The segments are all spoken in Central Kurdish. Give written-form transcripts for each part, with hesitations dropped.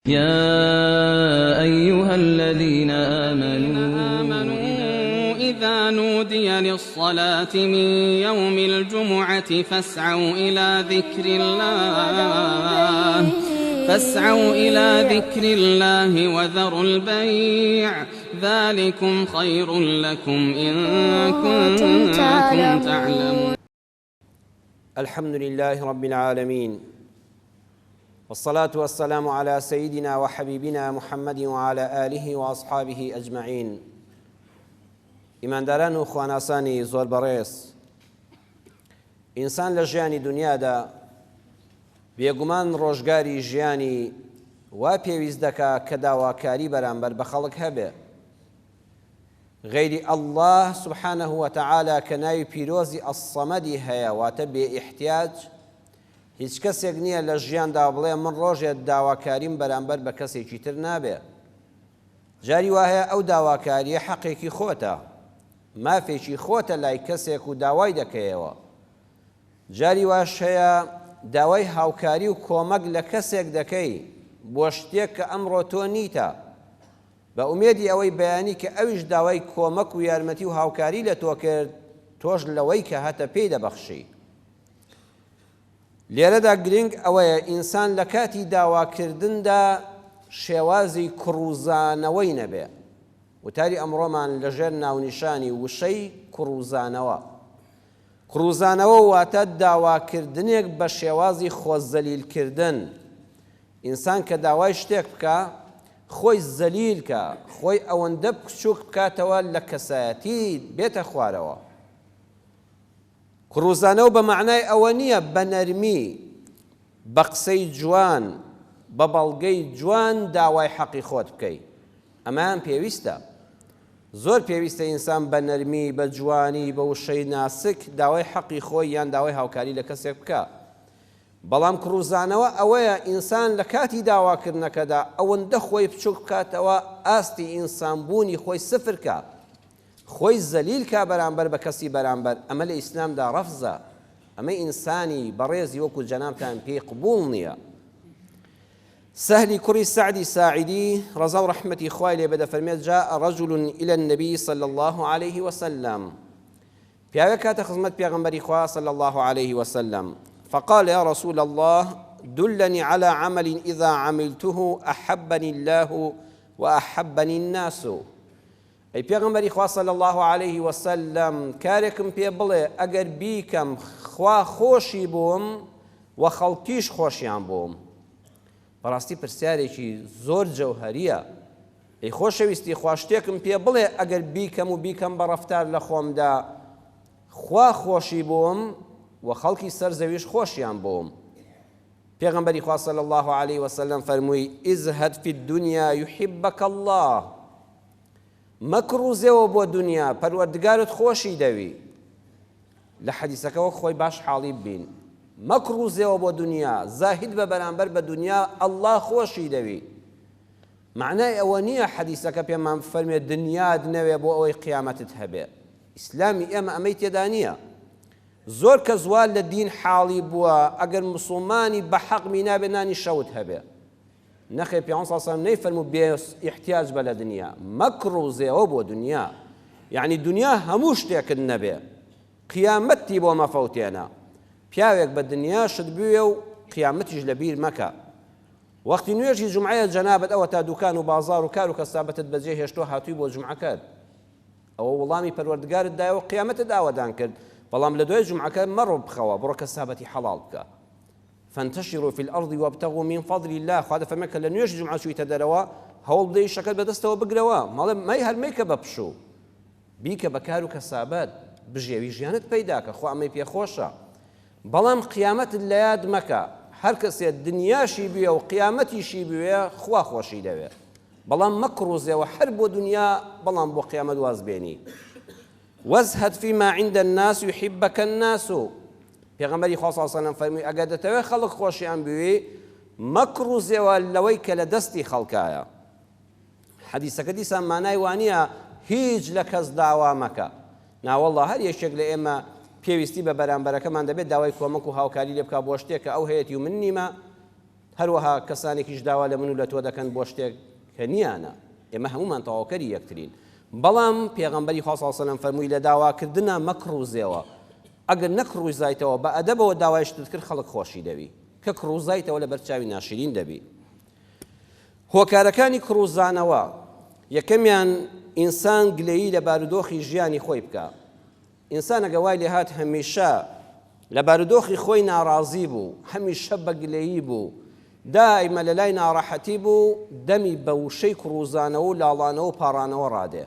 يا أيها الذين آمنوا إذا نودي للصلاة من يوم الجمعة فاسعوا إلى ذكر الله وذروا البيع ذلكم خير لكم إن كنتم تعلمون. الحمد لله رب العالمين، والصلاة والسلام على سيدنا وحبيبنا محمد وعلى آله وأصحابه أجمعين. ئیمانداران و خواناسانی زۆر بەڕێز، ئینسان لە ژیانی دنیادا بێگومان ڕۆژگاری ژیانی وا پێویست دەکا کە داواکاری بەرامبەر بە خەڵک هەبێ. غەیری ئەڵڵاه سبحانه وتعالى کە ناوی پیرۆزی ئەسەمەدی هەیە، واتە بێ ئیحتیاج، هیچ کەسێک نییە لە ژیاندا بڵێ من ڕۆژێک داواکاریم بەرامبەر بە کەسێکی تر نابێ. جاری وایە ئەو داواکاریە حەقێکی خۆتە، مافێکی خۆتە لای کەسێک و داوای دەکەیەوە. جاری واش هەیە داوای هاوکاری و کۆمەک لە کەسێک دەکەی بۆ شتێک کە ئەمڕۆ تۆ نیتە، بە ئومێدی ئەوەی بەیانی کە ئەویش داوای کۆمەک و یارمەتی و هاوکاری لە تۆ کرد، تۆش لەوەی کە هەتە پێی دەبەخشی. لێرەدا گرنگ ئەوەیە ئینسان لە کاتی داواکردندا شێوازی کوڕوزانەوەی نەبێ. وتاری ئەمڕۆمان لەژێر ناونیشانی وشەی کوڕوزانەوە. کوڕوزانەوە واتە داواکردنێک بە شێوازی خۆزەلیلکردن. ئینسان کە داوای شتێک بکە، خۆی زەلیلکە، خۆی ئەوەندە بچووک بکاتەوە لە کەسایەتی بێتە خوارەوە. کوڕوزانەوە بە معنای ئەوە نییە بە نەرمی، بە قسەی جوان، بە بەڵگەی جوان داوای حەقی خۆت بکەی. ئەمان پێویستە، زۆر پێویستە ئینسان بە نەرمی، بە جوانی، بە وشەی ناسک داوای حەقی خۆی یان داوای هاوکاری لە کەسێک بکە. بەڵام کوڕوزانەوە ئەوەیە ئینسان لە کاتی داواکردنەکەدا ئەوەندە خۆی بچووک بکاتەوە ئاستی ئینسانبوونی خۆی سفرکە، خۆی زەلیلکە بەرامبەر بە کەسی بەرامبەر. ئەمە لە ئیسلامدا ڕەفزە، ئەمە ئینسانی بەڕێزی وەکو جەنابتان پێی قبوڵ نییە. سهلی کوڕی سعدی ساعدی ڕەزا و ڕەحمەتی خوای لێ بێ دەفەرمێت جاء رجل إلى النبي صلى الله عليه وسلم، پیاوێک کاتە خزمەت پێغەمبەری خوا صلى الله عليه وسلم، فقال يا رسول الله دلني على عمل إذا عملته أحبني الله وأحبني الناس. ئەی پێغەمبەری خوا صلی الله عليه وسلم، کارێکم پێ بڵێ ئەگەر بیکەم خوا خۆشی بووم و خەڵکیش خۆشیان بووم. بەڕاستی پرسیارێکی زۆر جەوهەریە. ئەی خۆشەویستی خوا شتێکم پێ بڵێ ئەگەر بیکەم و بیکەم بە ڕەفتار لە خۆمدا خوا خۆشی بووم و خەڵکی سەر زەویش خۆشیان بووم. پێغەمبەری خوا صلی الله عليه وسلم فەرمووی ئیزهەد فی الدنیا یحبک الله، مەکڕوزێەوە بۆ دنیا، پەروەردگارت خۆشی دەوی. لە حەدیسەکەەوە خۆی باش حاڵی ببین، مەکڕوزێەوە بۆ دنیا، زاهید بە بەرامبەر بە دنیا ئەڵڵا خۆشی دەوی. معنای ئەوە نییە حەدیسەکە پێمان فەرمێ دنیات نەوێ بۆ ئەوەی قیامەتت هەبێ. ئیسلامی ئێمە ئەمەی تێدا نییە. زۆر کە زوال لە دین حاڵی بووە، ئەگەر موسڵمانی بە حەقمی نابێ نانی شەوت هەبێ. نەخێ پێغەمبەر صلی الله علیه و سلم نەیفەرموو بێ ئیحتیاج بە لە دنیا، مەکڕوزێەوە بۆ دنیا، یعنی دنیا هەموو شتێکت نەبێ، قیامەتی بۆ مەفەوتێنە. پیاوێک بە دنیاشت بوێ و قیامەتیش لەبیر مەکە. وەختی نوێژی جومعەیە جەنابەت ئەوە تا دوکان و بازار و کار و کەسابەتت بەجێ هێشتۆ هاتووی بۆ جومعەکەت، ئەوە وەڵامی پەروەردگارت دایەوە قیامەتت ئاوەدان کرد. بەڵام لە دوای جومعەکە مەڕۆ بخەوە، بڕۆ کەسابەتی حەڵاڵ بکە. فانتشروا في الأرض وابتغوا من فضل الله. خواده فەرمێ کە لە نوێژی جومعە چوویتە دەرەوە، هەوڵ بدەی شەکەت بەدەستەوە بگرەوە، مەڵێ مەی هەرمەیکە بە پشوو، بیکە بە کار و کەسابەت، بژێوی ژیانت پەیداکە، خوا ئەمەی پێخۆشە. بەڵام قیامەتت لە یاد مەکە. هەر کەسێ دنیاشی بوێ و قیامەتیشی بوێ، خوا خۆشی دەوێت. بەڵام مەکڕوزێەوە هەر بۆ دنیا، بەڵام بۆ قیامەت وازبێنی. وازهد فيما عند الناس يحبك الناس. پێغەمبەری خوا صلی الله علیه و سلم فەرمووی ئەگەر دەتەوێت خەڵک خۆشیان بوێ، مەکڕوزێەوە لەوەی کە لە دەستی خەڵکایە. حەدیسەکە دیسان مانای وانییە هیچ لە کەس داوا مەکە. ناوەڵڵا هەر یەکێک لە ئێمە پێویستی بە بەرامبەرەکەمان دەبێت داوای کۆمەک و هاوکاری لێ بکا بۆ شتێک کە ئەو هەیەی و من نیمە، هەروەها کەسانێکیش داوا لە من و لە تۆ دەکەن بۆ شتێک کە نیانە ئێمە هەمومان تەواوکەری یەکترین بەڵام پێغەمبەری خوا صلی الله علیه و سلم فەرمووی لە داواکردنە مەکڕوزێەوە ئەگەر نەکڕووزایتەوە بە ئەدەبەوە داوای شتت کرد خەڵک خۆشی دەوی کە کڕووزایتەوە لە بەرچاوی ناشرین دەبی هۆکارەکانی کڕووزانەوە یەکەمیان ئینسان گلەیی لە بارودۆخی ژیانی خۆی بکە ئینسان ئەگە وای لێ هات هەمیشە لە بارودۆخی خۆی ناڕازی بوو هەمیشە بە گلەیی بوو دائیمە لە لای ناڕەحەتی بوو دەمی بە وشەی کڕووزانەوە و لاڵانەوە و پاڕانەوە ڕادێ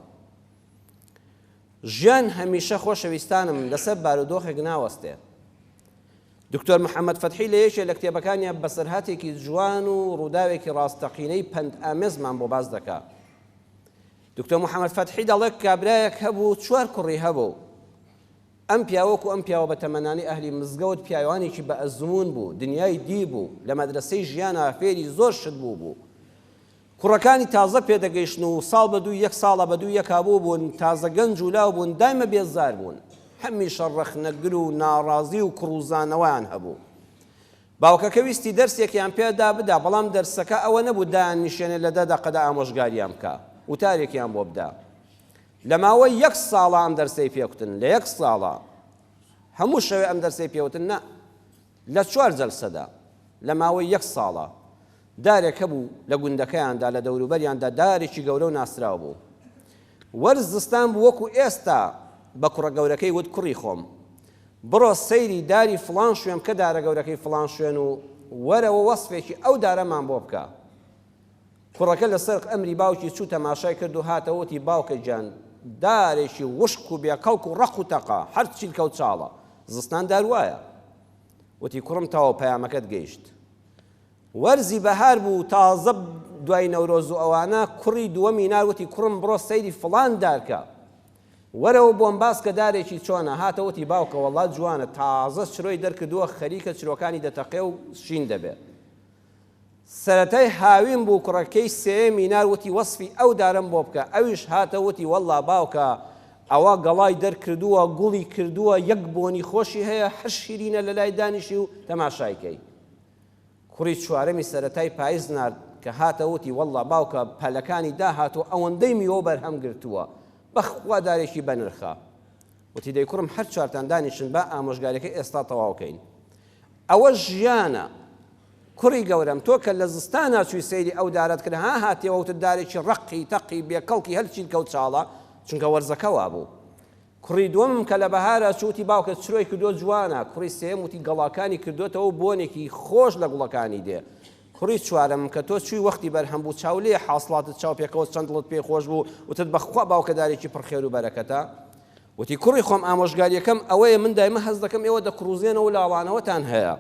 ژیان هەمیشە خۆشەویستانم لەسەر بارودۆخێک ناوەستێ دکتۆر محەممەد فەتحی لە یەکێک لە کتێبەکانیان بەسەرهاتێکی جوان و ڕووداوێکی ڕاستەقینەی پەند ئامێزمان بۆ باز دەکات دکتۆر محەممەد فەتحی دەڵێت کابرایەک هەبوو 4 کوڕی هەبوو ئەم پیاوەکو ئەم پیاوە بە تەمەنانی ئەهلی مزگەوت پیاوانێکی بە ئەزمون بوو دنیای دی بوو لە مەدرسەی ژیانە فێری زۆر شت بوو کوڕەکانی تازە پێدەگەیشتن و ساڵ بە دوو یەک ساڵە بە دوو یەکابوو بوون تازە گەنج و لاو بوون دایمە بێزار بوون هەمیشە ڕەخنەگر و ناڕازی و کڕووزانەوەیان هەبوو باوکەکە ویستی دەرسێکیان پێدا بدا بەڵام دەرسەکە ئەوە نەبوو دایاننیشێنێ لە 10 دەقەدا ئامۆژگاریان بکە وتارێکیان بۆ بدا لە ماوەی 1 ساڵە ئەم دەرسەی پێوتن لە 1 ساڵە هەموو شەوێ ئەم دەرسەی پێوتن نا لە 4 جەلسەدا لە ماوەی 1 ساڵە دارێک هەبوو لە گوندەکەیاندا لە دەوروبەریاندا دارێکی گەورە و ناسراو بوو وەرزستان بوو وەکو ئێستا بە کوڕە گەورەکەی وت کوڕی خۆم بڕۆ سەیری داری فڵان شوێن کە دارە گەورەکەی فڵان شوێن و وەرەوە وەسفێکی ئەو دارەمان بۆ بکە کوڕەکە لەسەر ئەمری باوکی چوو تەماشای کرد و هاتەوەتی باوکە گیان دارێکی وشک و بێکەڵک و ڕەق و تەقا هەر چیلکە و چاڵە زستان دار وایە وتی کوڕم تاوە پەیامەکەت گەیشت وەرزی بەهار بوو تازە دوای نەورۆز و ئەوانە کوڕی دووەمی ناوتی کوڕم بڕۆ سەیری فڵان دارکە وەرەوە بۆم باس کە دارێکی چۆنە هاتەوەتی باوکە وەڵات جوانە تازە چرۆی دەرکردووە خەریکە چرۆکانی دەتەقێ و شین دەبێت سەرەتای هاوین بوو کوڕەکەی سێمی ناوتی وەسفی ئەو دارم بۆ بکە ئەویش هاتەوەتی وەڵا باوکە ئەوە گەڵای دەرکردووە گوڵی کردووە یەک بۆنی خۆشی هەیە هەر شیرینە لە لای دانیشی و تەماشایکەی کوڕی چوارەمی سەرەتای پاییز نارد کە هاتەوەتی وەڵا باوکە پەلەکانی داهاتوە ئەوەندەی میوە بەرهەم گرتووە بەخوا دارێکی بەنرخە وتی دەی کوڕم هەر چوارتان دانیشن بە ئامۆژگاریەکەی ئێستا تەواوکەین ئەوە ژیانە کوڕی گەورەم تۆ کە لە زستان ناچووی سەیری ئەو دارت کرد هاتێەوە وتت دارێکی ڕقی تەقی بێکەڵکی هەرچین کەوت چاڵە چونکە وەرزەکە وا بوو کوڕی دووەم کە لە بەهارە چوتی باوکە چرۆی کردو جوانە کوڕی سێم وتی گەڵاکانی کردوتەوە بۆنێکی خۆش لە گوڵەکانی دێ کوڕی چوارم کە تۆ چووی وەختی بەرهەم بوو چاولێ حاصڵاتت چاو پێکەوە چەند دڵت پێی خۆش بوو وتت بەخوا باوکە دارێکی پڕخێر و بەرەکەتە وتی کوڕی خۆم ئامۆژگاریەکەم ئەوەیە من دایمە هەز دەکەم ئێوە دەکڕوزێنەوە لاوانەوەتان هەیە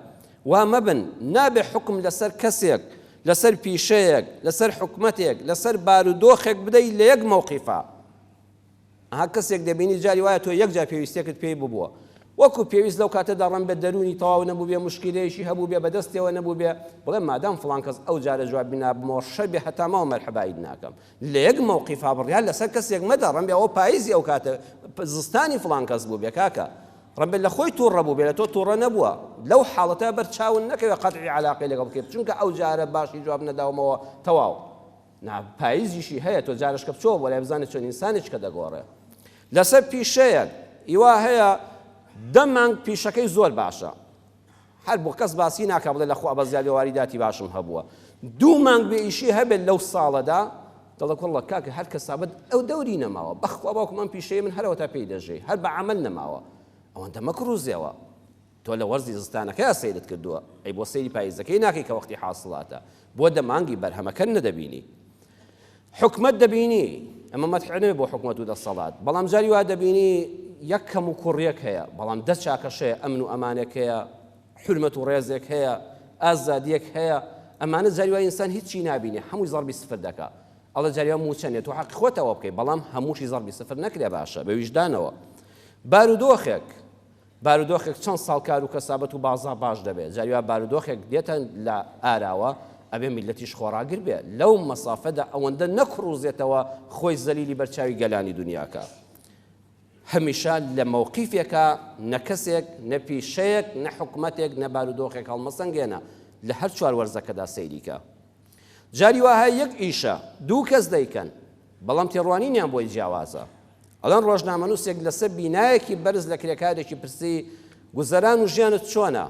وا مەبن نابێ حکم لەسەر کەسێک لەسەر پیشەیەک لەسەر حکومەتێک لەسەر بارودۆخێک بدەی لە یەک مەوقیفە ئەها کەسێک دەبینی جاری وایە تۆ یەک جار پێویستێکت پێی ببووە وەکو پێویست لەو کاتەدا ڕەن بە دەرونی تەواو نەبوو بێ مشکلەیەشی هەبوو بێ بەدەستەوە نەبوو بێ بڵێ مادام فڵان کەس ئەو جارە جواب بینابمەوە شەبێ هەتا ماوە مەرحەبایت ناکەم لە یەک مەوقیفا بڕیان لەسەر کەسێک مەدە ڕەن بێ ئەوە پاییزی ئەو کاتە زستانی فڵان کەس بوو بێ کاکە ڕەن لە خۆی تووڕە بوو بێ لە تۆ تووڕە نەبووە لەو حاڵەتە بەرچاون نەکەوێت قەتعی عەلاقەی لەگەڵ بکەیت چونکە ئەو جارە باشی جواب نەداومەوە تەواو پاییزیشی هەیە تۆ جارش کە بچۆ بۆ لای بزانێت چۆن ئینسانێک کە دەگۆڕێ لەسەر پیشەیەک ئیوا هەیە 10 مانگ پیشەکەی زۆر باشە هەر بۆ کەس باسی ناکە بڵێ لەخوا بە زیادەواریداتی باشم هەبووە 2 مانگ بێ ئیشی هەبێت لەو ساڵەدا دەڵێ کوڕڵە کاکە هەر کەس سابەت ئەو دەوری نەماوە بەخوا باوکم ئەم پیشەیە من هەرەوە تا پێی دەژێ هەر بە عەمەل نەماوە ئەوەندە مەکڕوزیەوە تۆ لە وەرزی زستانەکەی سەیرت کردووە ئەی بۆ سەیری پاییزەکەی ناکەی کە وەختی حاصڵاتە بۆ دەمانگی بەرهەمەکە نەدەبینی حکومەت دەبینی ئەمە مەدحێنێ بۆ حکومەت و دەسەڵات بەڵام جاری وا دەبینی یەک کەم و کوڕیەک هەیە بەڵام دەست چاکەشەیە ئەمن و ئەمانێک هەیە حرمەت و ڕێزێک هەیە ئازادیەک هەیە ئەمانە جاری وای ئینسان هیچی نابینێ هەمووی زەربی سفر دەکات ئەڵە جاری وا موچەنێت تۆ حەقی خۆتەوە بکەی بەڵام هەمووشی زەربی سفر نەکرێ باشە بە ویژدانەوە بارودۆخێک چەند ساڵ کار و کەسابەت و بازا باش دەبێت جاری وا بارودۆخێک دێتە لە ئاراوە ئەبێ میلەتیش خۆراگر بێ لەو مەسافەدا ئەوەندە نەکڕوزێتەوە خۆی زەلیلی بەرچاوی گەلانی دنیاکە هەمیشە لە مەوقیفێکە نە کەسێک نە پیشەیەک نە حکومەتێک نە بارودۆخێک هەڵمەسەنگێنە لە هەر چوار وەرزەکەدا سەیریکە. جاری وایە یەک ئیشە دوو کەس دەیکەن بەڵام تێڕوانینیان بۆی جیاوازە. ئەڵەن ڕۆژنامەنووسێک لەسەر بینایەکی بەرز لە کرێکارێکی پرسی گوزەران و ژیانت چۆنە؟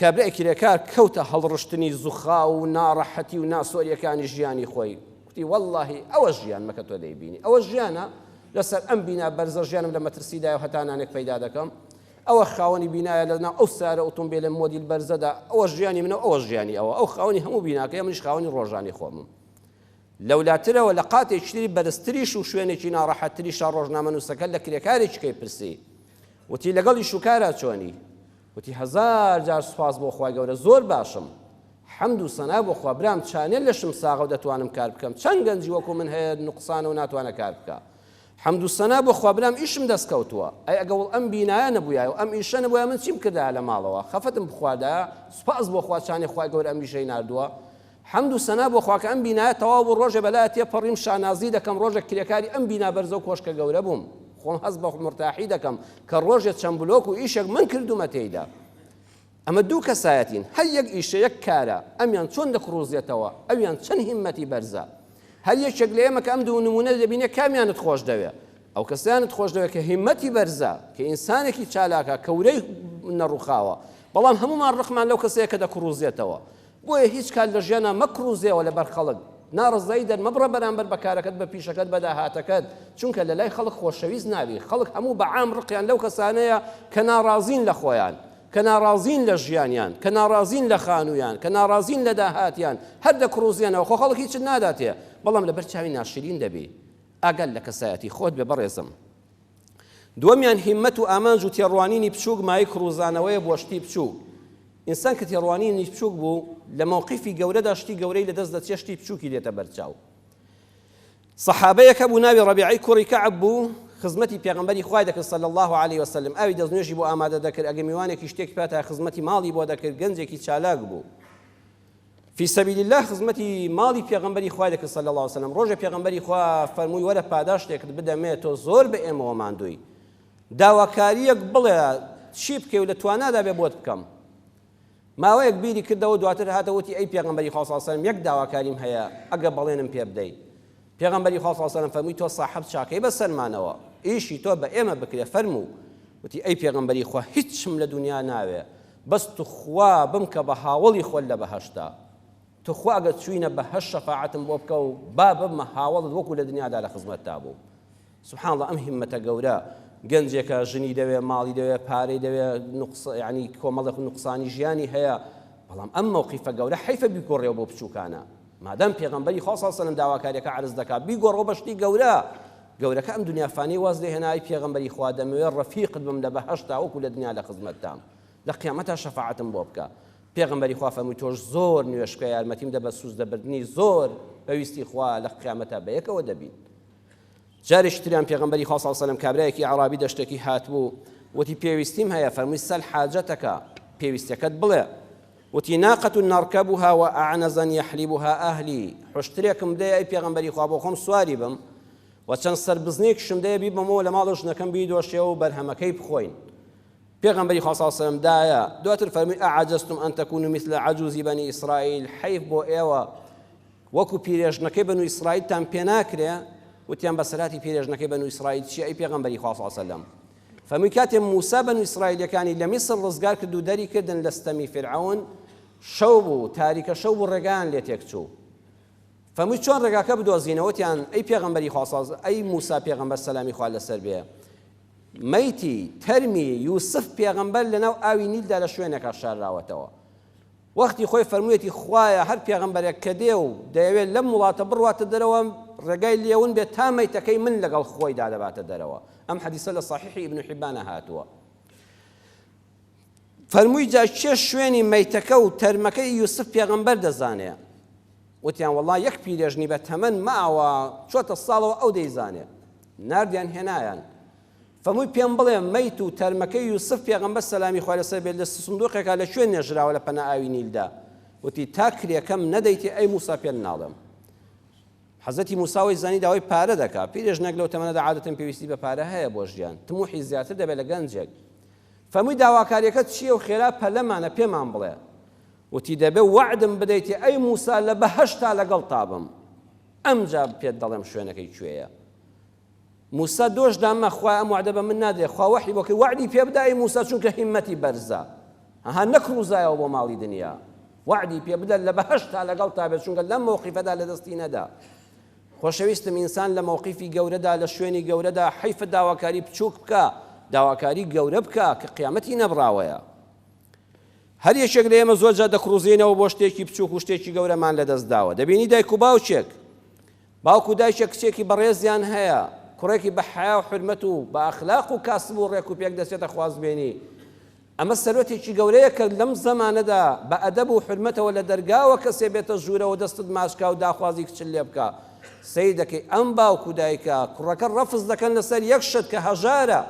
کابرای کرێکار کەوتە هەڵڕشتنی زوخا و ناڕەحەتی و ناسۆریەکانی ژیانی خۆی. وتی وەڵڵاهی ئەوە ژیان مەکە تۆ دەیبینی، ئەوە ژیانە لەسەر ئەم بینا بەرزە ژیانم لە مەترسیدایە و هەتانانێک پەیدا دەکەم. ئەوە خاوەنی بینایە لەناو ئەو سارە ئۆتۆمبیلە مۆدیل بەرزەدا، ئەوە ژیانی منە، ئەوە ژیانی ئەوە، ئەو خاوەنی هەموو بیناکەیە، منیش خاوەنی ڕۆژانی خۆمم. لەولاترەوە لە قاتێکی بەرزتریش و شوێنێکی ناڕەحەتتریشا ڕۆژنامەنووسەکە لە کرێکارێکی کەی پرسی، وتی لەگەڵی شوکارە چۆنی؟ وتی هەزار جار سوپاس بۆ خوای گەورە، زۆر باشم، حەمد و سەنا بۆ خوا، برام چانێ لەشم ساغە و دەتوانم کار بکەم، چەند گەنجی وەکو من هەیە نوقسانە و ناتوانە کار بکە، حەمد و سەنا بۆ خوا، برام ئیشم دەستکەوتووە، ئەی ئەگەڵ ئەم بینایە نەبووایە و ئەم ئیشە نەبووە من چیم کردایە لە ماڵەوە، خەفەتم بخوادایە، سوپاس بۆ خوا چانێ خوای گەورە ئەم ئیشەی ناردووە، حەمد و سەنا بۆ خوا کە ئەم بینایە تەواو بوو، ڕۆژێ بەلایە تێپەڕیم شانازی دەکەم، ڕۆژێک کرێکاری ئەم بینا بەرزە و کۆشکە گەورە بووم، خۆم هەست بە مرتاحی دەکەم کە ڕۆژێک چەند بلۆک و ئیشێک من کردومە تێیدا. ئەمە دوو کەسایەتین، هەر یەک ئیشە یەک کارە، ئەمیان چۆن دەکڕوزێتەوە، ئەویان چەند هیممەتی بەرزە. هەر یەکێک لە ئێمە کە ئەم دوو نمونە دەبینێ کامیانت خۆش دەوێت؟ ئەو کەسیانت خۆش دەوێت کە هیممەتی بەرزە، کە ئینسانێکی چالاکە، کەورەی نەڕووخاوە، بەڵام هەمومان ڕقمان لەو کەسەیە کە دەکڕوزێتەوە. بۆیە هیچ کات لە ژیانە مەکڕوزێەوە لەبەر خەڵک، ناڕزایی دەرمەبڕە بەرامبەر بە کارەکەت، بە پیشەکەت، بە داهاتەکەت، چونکە لە لای خەڵک خۆشەویست ناوی. خەڵک هەموو بەعام ڕقیان لەو کەسانەیە کە ناڕازین لە خۆیان، کە ناڕازین لە ژیانیان، کە ناڕازین لە خانوویان، کە ناڕازین لە داهاتیان، هەر دەکڕوزیانەوە، خۆ خەڵک هیچت ناداتێ، بەڵام لەبەر چاوی ناشرین دەبی. ئاگەل لە کەسایەتی خۆت بێ بەڕێزم. دووەمیان هیممەت و ئامانج و تێڕوانینی بچووک مای کڕوزانەوەیە بۆ شتی بچووک. ئینسان کە تێڕوانینی بچووک بوو لە مووقیفی گەورەدا شتی گەورەی لەدەست دەچێت، شتی بچووکی دێتە بەرچاو. سەحابەیەکە بوو ناوی ڕەبیعی کوڕی کەعب بوو، خزمەتی پێغەمبەری خوای دەکرد صلی الله علیه وسلم، ئاوی دەستنوێژی بۆ ئامادە دەکرد، ئەگە میوانێکی شتێکی پێتا خزمەتی ماڵی بۆ دەکرد، گەنجێکی چالاک بوو. فی سەبیل الله خزمەتی ماڵی پێغەمبەری خوای دەکرد صلی الله علیه وسلم. ڕۆژێ پێغەمبەری خوا فەرمووی وەرە پاداشتێکت بدەمێ، تۆ زۆر بە ئێمەوە ماندووی، داواکاریەک بڵێ چی بکەی و لە توانادا بێ بۆت بکەم. ماوەیەک بیری کردەوە، دواتر هاتەوەتی ئەی پێغەمبەری خوا صلی الله علیه وسلم، یەک داواکاریم هەیە، ئەگە بەڵێنم پێ بدەیت. پێغەمبەری خوا صلی الله علیه وسلم فەرمووی تۆ صاحب چاکەی بەسەرمانەوە، ئیشی تۆ بە ئێمە بکرێ. فەرموو وتی ئەی پێغەمبەری خوا هیچم لە دنیا ناوێ بەس تو خوا بمکە بە هاوڵی خۆل لە بەهەشتا، تو خوا ئەگە چوینە بەهەشت شەفاعەتم بۆ بکە و با ببمە هاوڵت وەکو لە دنیادا لە خزمەتتا بوو. سبحان الله، ئەم هیممەتە گەورە، گەنجێکە ژنی دەوێ، ماڵی دەوێ، پارەی دەوێ، یعنی کۆمەڵێک نوقسانی ژیانی هەیە، بەڵام ئەم مووقیفە گەورە حیفە بیگۆڕێەوە بۆ بچووکانە. مادام پێغەمبەری خوا صلی الله علیه وسلم داواکاریەکە عرض دەکات، بیگۆڕەوە بە شتی گەورە. گەورەکە ئەم دنیا فانی واز لێ هێنای پێغەمبەری خوا دەمەوێت ڕەفیقت بم لە بەهەشتا وەکو لە دنیا لە خزمەتتام، لە قیامەتا شەفاعەتم بۆ بکە. پێغەمبەری خوا فەرمووی تۆش زۆر نوێش بکە، یارمەتیم دە بە سوز دەبردنی زۆر پێویستی خوا لە قیامەتا بەیەکەوە دەبین. جارێکی تریان پێغەمبەری خوا صلی الله علیه وسلم کابرایەکی عەرابی دەشتێکی هاتبوو، وتی پێویستیم هەیە، فەرمووی سەل حاجەتەکە، پێویستیەکەت بڵێ. وتی ناقة نركبها وأعنزا يحلبها أهلي، حشترێکم دەیە ئەی پێغەمبەری خوا بۆ خۆم سواری بم، و چەند سەربزنێکشم دەیە بیبمەوە لە ماڵ ژنەکەم بیدۆشێەوە و بەرهەمەکەی بخۆین. پێغەمبەری خوا صلی الله علیه وسلم دایە. دواتر فەرمووی ئەعەجەزتم ئەن تەکونوا مثل عەجوزی بەنی ئیسرائیل، حەیف بۆ ئێوە وەکو پیرێژنەکەی بەنو ئیسرائیلتان پێ ناکرێ. وتیان بەسەراتی پیرێژنەکەی بەنو ئیسرائیل چیە ئەی پێغەمبەری خوا صلی الله علیه وسلم؟ فەرمووی کاتێ موسا بەنو ئیسرائیلەکانی لە میسر ڕزگار کرد و دەری کردن لە ستەمی فیرعەون، شەو بوو، تاریکە شەو بوو، ڕێگایان لێ تێکچوو. فەرمووی چۆن ڕێگاکە بدۆزینەوەتیان؟ ئەی پێغەمبەری خوا صلی الله علیه وسلم، ئەی موسا پێغەمبەر سەلامی خوا لەسەر بێ، مەیتی تەرمی یوسف پێغەمبەر لەناو ئاوی نیلدا لە شوێنێکە شاراوەتەوە. وەختی خۆی فەرموویەتی خوایە هەر پێغەمبەرێک کە دێ و دەیەوێت لەم وڵاتە بڕواتە دەرەوە ڕێگای لێون بێت تا مەیتەکەی من لەگەڵ خۆیدا دەباتە دەرەوە. ئەم حەدیسە لە صحیحی ئیبن حیبانە هاتووە. فەرمووی جا چێ شوێنی مەیتەکە و تەرمەکەی یوسف پێغەمبەر دەزانێ؟ وتیان وەڵڵا یەک پیرێژنی بە تەمەن ماوە چۆتە ساڵەوە ئەو دەیزانێ. ناردیان هێنایان. فەرمووی پێم بڵێ مەیت و تەرمەکەی یوسف پێغەمبەر سەلامی خوا لەسەر بێت لە سندوقێکا لە شوێن نێژراوە لە پەنا ئاوی نیلدا. وتی تا کرێکەم نەدەیتی ئەی موسا پێ ناڵێم. حەزەتی موساوی زانی داوای پارە دەکات. پیرێژنێک لەو تەمەنەدا عادەتەن پێویستی بە پارە هەیە بۆ ژیان، تموحی زیاتر دەبێت لە گەنجێک. فەرمووی داواکاریەکەت چییە و خێرا پەلەمانە پێمان بڵێ. وتی دەبێ وعدم بدەیتێ ئەی موسا لە بەهەشتا لەگەڵ تابم ئەمجا پێت دەڵێم شوێنەکەی کوێیە موسا دۆش دامە خوا ئەم وعدە بە من نادێ خوا وحی بۆ کە وعدی پێ بدە ئەی موسا چونکە هیمەتی بەرزە ئەها نەکڕوزایەوە بۆ ماڵی دنیا وعدی پێ بدە لە بەهەشتا لەگەڵ تابێت چونکە لەم مەوقیفەدا لە دەستی نەدا خۆشەویستم ئینسان لە مەوقیفی گەورەدا لە شوێنی گەورەدا حیفە داواکاری بچووک بکە داواکاری گەورە بکە کە قیامەتی نەبراوەیە هەر یەکێک لە ئێمە زۆرجار دەکڕوزێنەوە بۆ شتێکی بچووک و شتێکی گەورەمان لەدەست داوە دەبینی دایک و باوچێک باوکو دایکێک کچێکی بەڕێزیان هەیە کوڕێکی بە حیا و حرمەت و بە ئەخلاق و کاسب و ڕێک و پێک دەچێتە خوازبێنی ئەمە سەرۆتێکی گەورەیە کە لەم زەمانەدا بە ئەدەب و حرمەتەوە لە دەرگاوە کەسێ بێتە ژوورەوە دەستت ماشکا و داخوازی کچل لێ بکە سەی دەکەی ئەم باوکو دایکە کوڕەکە ڕەفز دەکەن لەسەر یەک شت کە هەژارە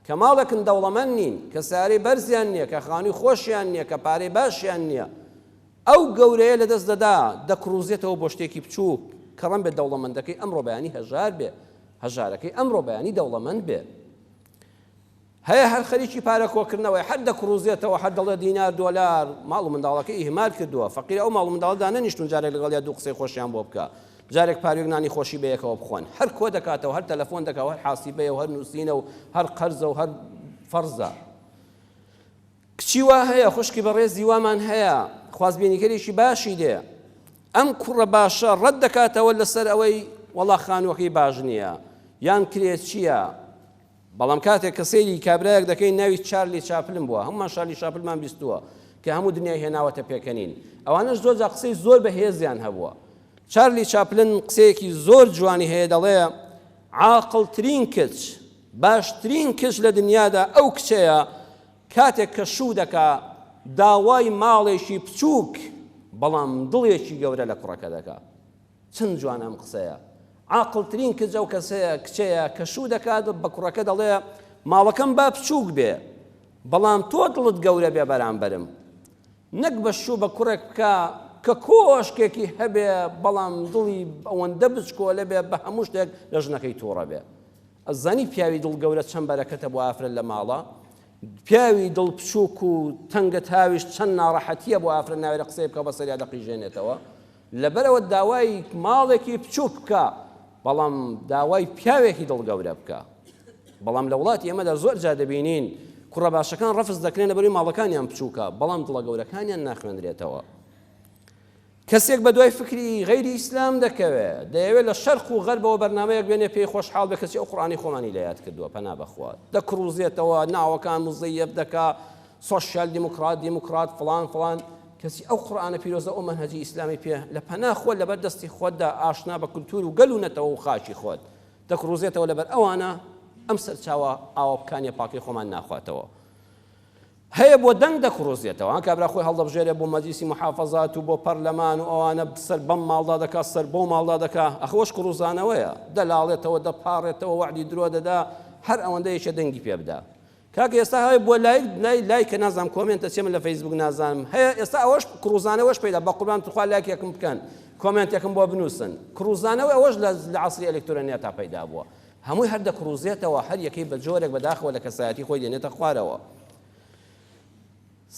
کە ماڵێکن دەوڵەمەند نین کە سارەی بەرزیان نییە کە خانووی خۆشیان نییە کە پارەی باشیان نییە ئەو گەورەیە لەدەست دەدا دەکڕوزێتەوە بۆ شتێکی بچووک کە ڕەن بێت دەوڵەمەندەکەی ئەمڕۆ بەیانی هەژار بێ هەژارەکەی ئەمڕۆ بەیانی دەوڵەمەند بێ هەیە هەر خەریکی پارە کۆکردنەوەی هەر دەکڕوزێتەوە هەر دەڵێ دینار دۆلار ماڵ و منداڵەکەی ئیهمال کردووە فەقیرە ئەو ماڵ و منداڵدا نەنیشتون جارێک لەگەڵ دوو قسەی خۆشیان بۆ بکە جارێک پارێک نانی خۆشی بەیەکەوە بخۆن هەر کۆ دەکاتەوە هەر تەلەفۆن دەکەوە هەر حاسیبەیە و هەر نووسینە و هەر قەرزە و هەر فەرزە کچی وا هەیە خوشکی بەڕێزی وامان هەیە خوازبێنیکەرێکی باشی دێ ئەم کوڕە باشە ڕەت دەکاتەوە لەسەر ئەوەی وەڵا خانووەکەی باش نییە یان کرێت چییە بەڵام کاتێک کە سەیری کابرایەک دەکەین ناوی چارلی چاپلن بووە هەمومان شارلی چاپلمان بیستووە کە هەموو دنیای هێناوەتە پێکەنین ئەوانش زۆر جا قسەی زۆر بەهێزیان هەبووە چارلی چاپلن قسەیەکی زۆر جوانی هەیە دەڵێ عاقڵترین کچ باشترین کچ لە دنیادا ئەو کچەیە کاتێک کە شوو دەکا داوای ماڵێکی بچووک بەڵام دڵێکی گەورە لە کوڕەکە دەکا چەند جوان ئەم قسەیە عاقڵترین کچ ئەو کەسەیە کچەیە کە شوو دەکات بە کوڕەکە دەڵێ ماڵەکەم با بچووک بێ بەڵام تۆ دڵت گەورە بێ بەرامبەرم نەک بە شوو بە کوڕێک بکە کە کۆشکێکی هەبێ بەڵام دڵی ئەوەندە بچکۆلە بێ بە هەموو شتێک لە ژنەکەی تووڕە بێ ئەزانی پیاوی دڵ گەورە چەند بەرەکەتە بۆ ئافرەت لە ماڵە پیاوی دڵ بچووک و تەنگە تاویش چەند ناڕەحەتیە بۆ ئافرەت ناوێرە قسەی بکە بە سەریا دەقیژێنێتەوە لەبەرەوە داوای ماڵێکی بچووک بکە بەڵام داوای پیاوێکی دڵ گەورە بکە بەڵام لە وڵاتی ئێمەدا زۆر جا دەبینین کوڕە باشەکان ڕەفز دەکرێن لەبەروی ماڵەکانیان بچووکە بەڵام دڵە گەورەکانیان ناخوێنرێتەوە کەسێک بە دوای فکری غەیری ئیسلام دەکەوێت دەیەوێت لە شەرق و غەربەوە بەرنامەیەک بێنێ پێی خۆشحاڵ بێ کەسی ئەو قورئانی خۆمانی لە یاد کردووە پەنا بەخوا دەکڕوزێتەوە ناوەکان مزەیەب دەکا سۆشیال دیموکرات فڵان کەسی ئەو قورئانە پیرۆزە ئەو مەنهەجی ئیسلامی پێ لە پەنا خۆت لەبەر دەستی خۆتدا ئاشنا بە کولتور و گەلوونەتەوە و خاچی خۆت دەکڕوزێتەوە لەبەر ئەوانە ئەم سەرچاوە ئاوەبکانی پاکی خۆمان ناخواتەوە هەیە بۆ دەنگ دەکڕوزێتەوە ئەم کابرا خۆی هەڵدەبژێرێ بۆ مەجلیسی محافەزات و بۆ پەرلەمان و ئەوانە سەر بەم ماڵدا دەکات سەر بۆ ماڵدا دەکات ئەخۆش قڕوزانەوەیە دەلاڵێتەوە دەپاڕێتەوە وعدی درۆ دەدا هەر ئەوەندە یەکێ دەنگی پێ بدا کاکە ئێستا هەیە بۆ لایکە نازانم کۆمنتە چێمە لە فەیسبوک نازانم هەیە ئێستا ئەوەش قڕوزانەوەش پێدا بە قوربان توخوا لایکێکم بکەن کۆمنتێکم بۆ بنووسن قڕوزانەوە ئەوەش لە عەسری ئەلکترۆنیەتا پەیدا بووە هەمووی هەر دەکڕوزێتەوە هەر یەکەی بە جۆرێک بەداخەوە لە کەسایەتی خۆی دێنێتە خوارەوە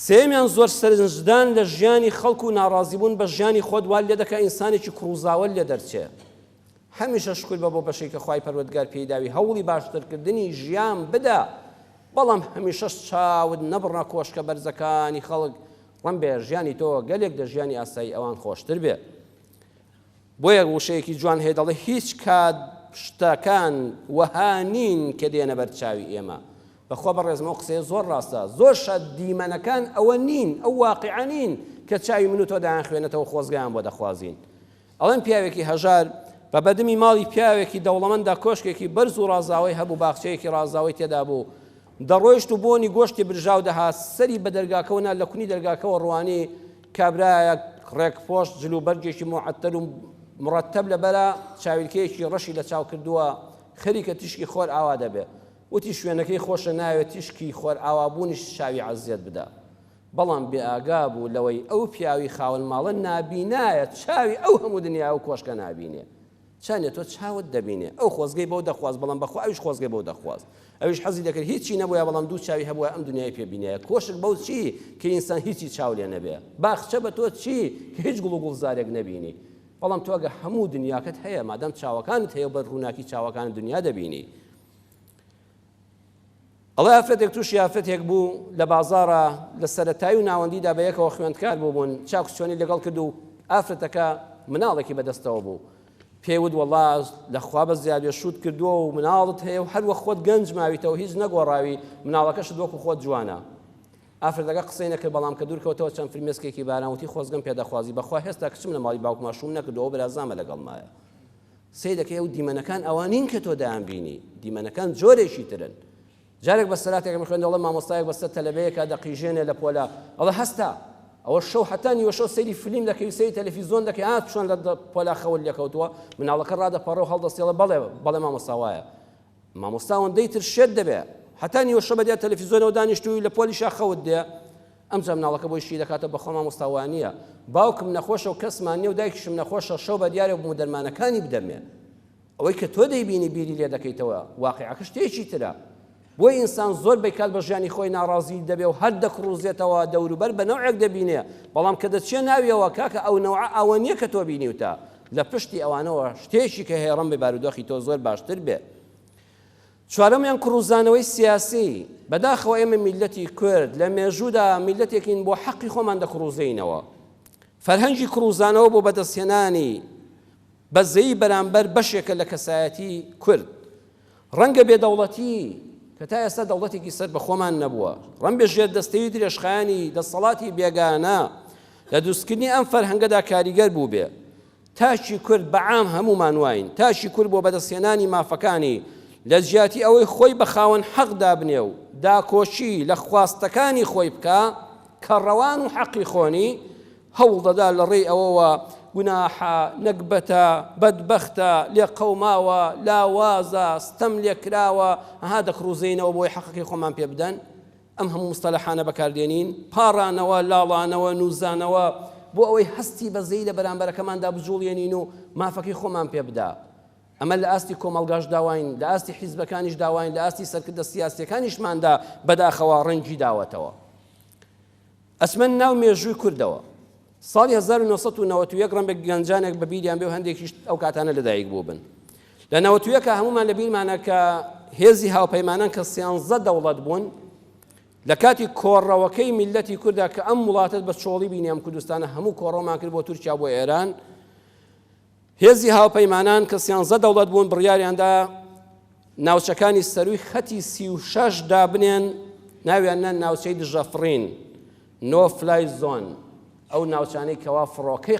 سێمیان زۆر سەرنجدان لە ژیانی خەڵک و ناڕازیبوون بە ژیانی خۆت وا لێ دەکات ئینسانێکی قڕوزاوە لێ دەرچێ هەمیشە شکر بە بۆ بەشەی کە خوای پەروەردگار پێی داوی هەوڵی باشترکردنی ژیان بدە بەڵام هەمیشەش چاود نەبڕە کۆشکە بەرزەکانی خەڵک ڕەن بێ ژیانی تۆ گەلێک لە ژیانی ئاسایی ئەوان خۆشتر بێ بۆیە وشەیەکی جوان هەیە دەڵێ هیچ کات شتەکان وەها نین کە دێنە بەر چاوی ئێمە بەخوا بەڕێزمەوە قسەیە زۆر ڕاستە زۆر شەد دیمەنەکان ئەوە نین ئەو واقعە نین کە چاوی من و تۆ دایان خوێنێتەوە خۆزگایان بۆ دەخوازین ئەڵێن پیاوێکی هەژار بە بەدەمی ماڵی پیاوێکی دەوڵەمەندا کۆشکێکی بەرز و ڕازاوی هەبوو باخچەیەکی ڕازاوی تێدا بوو دەڕۆیشت و بۆنی گۆشتی برژاو دەهات سەری بە دەرگاکەوە لە کونی دەرگاکەوە ڕوانی کابرایە ڕێکپۆشت جلوبەرگێکی معەتەل و مرەتەب لەبەرە چاویلکەیەکی ڕەشی لە چاو کردووە خەریکە تیشکی خۆر ئاوا دەبێ وتی شوێنەکەی خۆشە ناوێت تیشکی خۆر ئاوابوونیش شاوی عەزیەت بدە بەڵام بێئاگا بوو لەوەی ئەو پیاوی خاوەن ماڵە نابینایە چاوی ئەو هەموو دنیا و کۆشکە نابینێ چانێت تۆ چاوت دەبینێ ئەو خۆزگەی بەو دەخواست بەڵام بەخوا ئەوش خۆزگەی بەو دەخواست ئەوش حەزی دەکرد هیچی نەبووە بەڵام دوو چاوی هەبووە ئەم دنیای پێبینەیە کۆشک بەو چی کە ئینسان هیچی چاو لێ نەبێ باخچە بە تۆ چی کە هیچ گوڵ و گوڵزارێک نەبینی بەڵام تۆ ئەگە هەموو دنیاکەت هەیە مادام چاوەکانت هەیە بە ڕووناکی چاوەکانی دنیا دەبینی ئەڵێ ئافرەتێک تووشی ئافرەتێک بوو لە بازاڕە لە سەرەتایی و ناوەندیدا بە یەکەوە خوێندکار بوون چاکوچۆنی لەگەڵ کرد و ئافرەتەکە مناڵێکی بەدەستەوە بوو پێوت وەڵاز لەخوا بە زیادێ شوت کردووە و مناڵت هەیە و هەروە خۆت گەنج ماویتەوە هیچ نەگۆڕاوی مناڵەکەشت وەکو خۆت جوانە ئافرەتەکە قسەی نەکرد بەڵام کە دوورکەوتەوە چەند فرمێسکێکی بارانوتی خۆزگەم پێدەخوازی بەخوا هێستا کچم لە ماڵی باوکما شوم نەکردەوە بەرازامە لەگەڵمایە سەیدەکە ئەو دیمەنەکان ئەوانین کە تۆ دایان بینی دیمەنەکان جۆرێکی ترن جارێک بە سەراتێک خوێن دەڵێ مامۆستایەک بەسەر تەلەبەیەکە دەقیژێنێ لە پۆلا ئەڵێ هەستا ئەوە شەو حتا نیوە شەو سەیری فیلم دەکەی سەیری تەلەڤیزۆن دەکەی هات چۆن لە پۆلا خەول لەکەوتووە مناڵەکە ڕادەپەڕە و هەڵدەستێڵە بەڵێ مامۆستا وایە مامۆستا ئەوەندەی تر شێت دەبێ حتا نیوە شەو بەدیا تەلەڤیزۆنەوە دانیشتووی لە پۆلیشا خەوت دێ ئەمجا مناڵەکە بۆی شی دەکاتە بەخۆ مامۆستا وانییە باوکم نەخۆشە و کەسمان نییە و دایکیشم نەخۆشە شەو بە دیارە بوو دەرمانەکانی بدەمێ ئەوەی کە تۆ دەیبینی بیری لێ دەکەیتەوە واقعەکە شتێکی ترە بۆی ئینسان زۆر بەیکات بە ژیانی خۆی ناڕازی دەبێ و هەر دەکڕوزێتەوە دەوروبەر بە نەوعێک دەبینێ بەڵام کە دەچێ ناویەوە کاکە ئەو نەوع ئەوە نییە کە تۆ بینیوتە لە پشتی ئەوانەوە شتێکی کە هێڕم بێ بارودۆخی تۆ زۆر باشتر بێ چوارەمیان کڕوزانەوەی سیاسی بەداخەوە ئێمە میلەتی کورد لە مێژوودا میلەتێکین بۆ حەقی خۆمان دەکڕوزینەوە فەرهەنگی کڕوزانەوە بۆ بەدەستهێنانی بەزەیی بەرامبەر بەشێکە لە کەسایەتی کورد ڕەنگە بێدەوڵەتی کە تا ئێستا دەوڵەتێکی سەر بە خۆمان نەبووە ڕەن بێژێت دەستەوی درێژخایانی دەسەڵاتی بێگانە لە دروستکردنی ئەم فەرهەنگەدا کاریگەر بوو بێ تاشی کورد بەعام هەمومان واین تاشی کورد بۆ بەدەستهێنانی مافەکانی لە جیاتی ئەوەی خۆی بە خاوەن حەق دابنێ و داکۆچی لە خواستەکانی خۆی بکە کە ڕەوان و حەقی خۆنی هەوڵ دەدا لە ڕێی ئەوەوە گوناحە نەکبەتە بەدبەختە لێ قەوماوە لاوازە ستەم لێ کراوە ئەها دەکڕوزینەوە بۆی حەقەکەی خۆمان پێ بدەن ئەم هەموو مستەلەحانە بەکاردێنین پاڕانەوە لاڵانەوە نووزانەوە بۆ ئەوەی هەستی بەزەی لە بەرامبەرەکەماندا بجوڵێنین و مافەکەی خۆمان پێ بدا ئەمە لە ئاستی کۆمەڵگاش داواین لە ئاستی حیزبەکانیش داواین لە ئاستی سەرکردە سیاسیەکانیشماندا بەداخەوە ڕەنگی داوەتەوە ئەچمەن ناو مێژووی کوردەوە ساڵی 1991 ڕەنگە گەنجانێک بە بیریان بێ و هەندێکیش ئەو کاتانە لەدایک بوو بن لە 91 هەمومان لە بیرمانە کە هێزی هاوپەیمانان کە 13 دەوڵەت بوون لە کاتی کۆڕەوەکەی میلەتی کووردا کە ئەم وڵاتت بە چۆڵی بینی ئەم کوردستانە هەموو کۆڕەوەمان کرد بۆ تورکیا بۆ ئێران هێزی هاوپەیمانان کە 13 دەوڵەت بوون بڕیاریاندا ناوچەکانی سەروی خەتی 36 دابنێن ناویانە ناوچەی دژەفڕین نۆ فلای زۆن ئەو ناوچانەی کەوا فڕۆکەی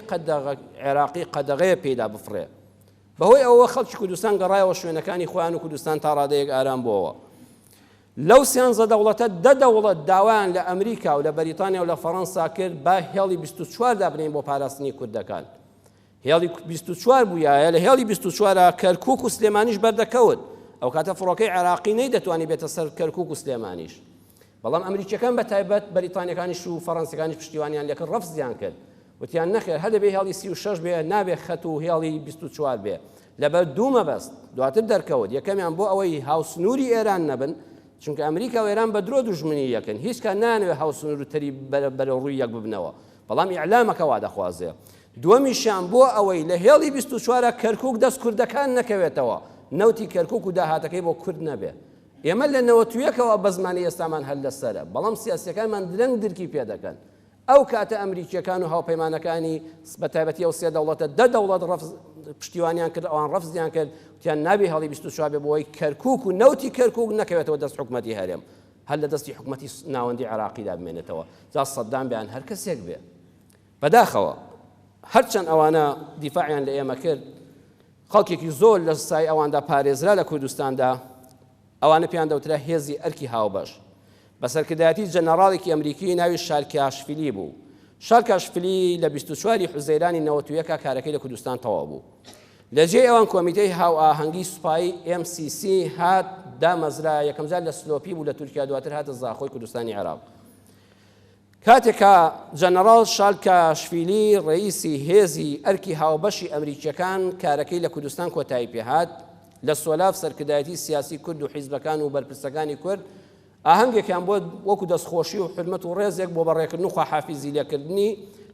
عێراقی قەدەغەیە پێدا بفڕێ بەهۆی ئەوە خەڵکی کوردستان گەڕایەوە شوێنەکانی خۆیان و کوردستان تا ڕادەیەک ئارام بووەوە لەو 13 دەوڵەتە 10 دەوڵەت داوایان لە ئەمریکا و لە بەریتانیا و لە فەڕەنسا کرد با هێڵی 24 دابنین بۆ پاراستنی کوردەکان هێڵی 24 بوویایە لە هێڵی 24 کەرکووک و سلێمانیش بەردەکەوت ئەو کاتە فڕۆکەی عێراقی نەیدەتوانی بێتە سەر کەرکووک و سلێمانیش بەڵام ئەمریکیەکان بە تایبەت بەریتانیەکانیش و فەڕەنسیەکانیش پشتیوانیان لێکرد ڕەفزیان کرد وتیان نەخێر هەر دەبێ هێڵی 36 بێ نابێ خەت و هێڵی 24 بێ لەبەر دوو مەبەست دواتر دەرکەوت یەکەمیان بۆ ئەوەی هاوسنووری ئێران نەبن چونکە ئەمریکا و ئێران بە درۆ دوژمنی یەکن هیچ کە نانوێ هاوسنوور و تەری بەرە ڕووی یەک ببنەوە بەڵام ئیعلامەکە وا دەخوازێ دووەمیشیان بۆ ئەوەی لە هێڵی 24 کەرکووک دەست کوردەکان نەکەوێتەوە نەوتی کەرکووک و داهاتەکەی بۆ کورد نەبێ ئێمە لە 91ەوە بە زمانی ئێستامان هەل لەسەرە بەڵام سیاسیەکانمان درەنگ درکی پێ دەکەن ئەو کاتە ئەمریکیەکان و هاوپەیمانەکانی بە تایبەتی ئەو 3 دەوڵەتە 10 دەوڵەت پشتیوانیان کرد ئەوان ڕەفزیان کرد وتیان نابێ هەڵی 24 بێ بۆی کەرکووک و نەوتی کەرکووک نەکەوێتەوە دەست حکومەتی هەرێم هەر لە دەستی حکومەتی ناوەندی عێراقیدا بمێنێتەوە جا سەدام بیان هەر کەسێک بێ بەداخەوە هەرچەند ئەوانە دیفاعیان لە ئێمە کرد خەڵکێکی زۆر لە سای ئەواندا پارێزرا لە کوردستاندا ئەوانە پێیان دەوترا هێزی ئەرکی هاوبەش بە سەرکردایەتی جەنەڕاڵێکی ئەمریکی ناوی شارکاشفیلی بوو شارکاشفیلی لە 24 حوزەیرانی 91 کارەکەی لە کوردستان تەواو بوو لەجێ ئەوان کۆمیتەی هاوئاهەنگی سوپایی MCC هات دامەزرا یەکەم جار لە سلۆپی بوو لە تورکیا دواتر هاتە زاخۆی کوردستانی عێراق کاتێکە جەنەڕاڵ شالکاشڤیلی ڕئیسی هێزی ئەرکی هاوبەشی ئەمریکیەکان کارەکەی لە کوردستان کۆتایی پێهات لە سۆلاف سەرکردایەتی سیاسی کورد و حیزبەکان و بەرپرسەکانی کورد ئاهەنگێکیان بۆ وەکو دەستخۆشی و حرمەت و ڕێزێک بۆ بەڕێکردن و خواحافیزی لێکردنی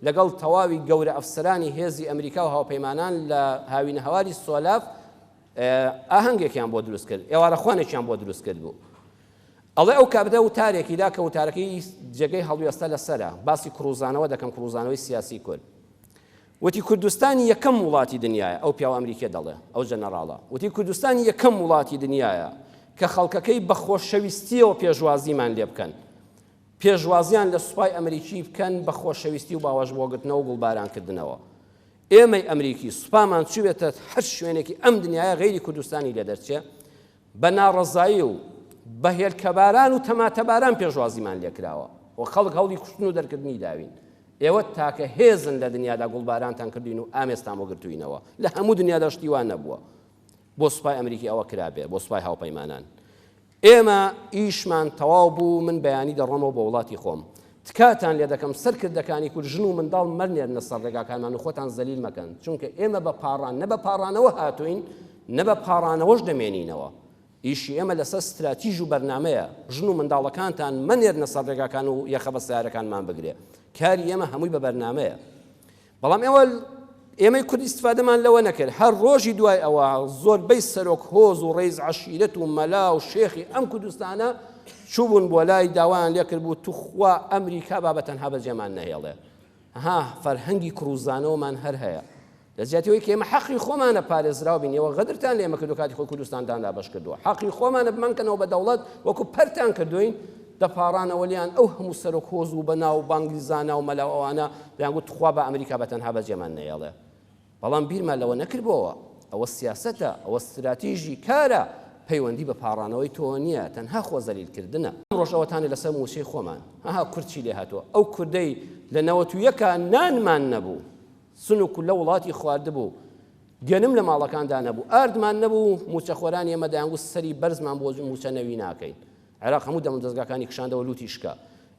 لەگەڵ تەواوی گەورە ئەفسەرانی هێزی ئەمریکا و هاوپەیمانان لە هاوینە هەواری سۆلاف ئاهەنگێکیان بۆ دروست کرد ئێوارەخوانێکیان بۆ دروست کرد بوو ئەڵێ ئەو کابرا وتارێکیدا کە وتارەکەی جێگەی هەڵوێستا لەسەرە باسی کڕوزانەوە دەکەم کڕوزانەوەی سیاسی کورد وتی کوردستانی یەکەم وڵاتی دنیاە ئەو پیاوە ئەمریکیە دەڵێ ئەو جەنەڕاڵە وتی کوردستانی یەکەم وڵاتی دنیاە کە خەڵکەکەی بە خۆشەویستیەوە پێشوازیمان لێ بکەن پێشوازیان لە سوپای ئەمریکی بکەن بە خۆشەویستی و باوەش بۆگرتنەوە و گوڵبارانکردنەوە ئێمەی ئەمریکی سوپامان چوێتە هەر شوێنێکی ئەم دنیاە غەیری کوردستانی لێ دەرچێ بە ناڕەزایی و بە هێلکەباران و تەماتەباران پێشوازیمان لێکراوە و خەڵک هەوڵی کوشتن و دەرکردنی داوین ئێوە تاکە هێزن لە دنیادا گوڵبارانتان کردوین و ئامێستان بۆ گرتوینەوە لە هەموو دنیادا شتیوان نەبووە بۆ سوپای ئەمریکی ئەوە کرابێ بۆ سوپای هاوپەیمانان ئێمە ئیشمان تەواو بوو من بەیانی دەڕۆمەوە بە وڵاتی خۆم تکاتان لێ دەکەم سەرکردەکانی کورد ژن و منداڵ مەرنێرنە سەر ڕێگاکانمان و خۆتان زەلیل مەکەن چونکە ئێمە بە پاڕان نە بە پاڕانەوە هاتوین نە بە پاڕانەوەش دەمێنینەوە ئیشی ئێمە لەسەر استراتیژ و بەرنامەیە ژن و منداڵەکانتان مەنێرنە سەر ڕێگاکان و یەخە بە سیارەکانمان بگرێ کاری ئێمە هەمووی بە بەرنامەیە بەڵام ئێمەی کورد ئیسفادەمان لەوە نەکرد هەر ڕۆژی دوای ئەوە زۆربەی سەرۆک هۆز و ڕێز عەشیرەت و مەلا و شێخی ئەم کوردستانە چوبوون بۆ لای داوایان لێ کرد بوو توخوا ئەمریکا بابەتەنها بەجێمان نەهێڵێ ها فەرهەنگی کڕوزانەوەمان هەر هەیە لە جیاتیەوەی کە ئێمە حەقی خۆمانە پارێزراو بین ئێوە غەدرتان لێ ئێمە کردو کاتی خۆی کوردستانداندا بەش کردووە حەقی خۆمانە بمانکەنەوە بە دەوڵەت وەکو پەرتان کردوین دەپاڕانەوە لیان ئەو هەموو سەرۆک هۆز و بەناو بانگلیزانە و مەلاو ئەوانە دەیانگوت تخوا بە ئەمریکا بەتەنها بەجێمان نەهێڵێ بەڵام بیرمان لەوە نەکردبەوە ئەوە سیاسەتە ئەوە استراتیژی کارە پەیوەندی بە پاڕانەوەی تۆ نییە تەنها خۆ زەلیلکردنە ڕۆژەوەتانی لەسەر موچەی خۆمان ئەها کورچی لێ هاتووە ئەو کوردەی لە 91 نانمان نەبوو سنووک لە وڵاتی خواردبوو گەنم لە ماڵەکاندا نەبوو ئاردمان نەبوو موچەخۆرانی ئێمە دەیانگوت سەری بەرزمان بۆ موچە نەوی ناکەین عێراق هەموو دەم دەستگاکانی کشاندەوە لوتی شکا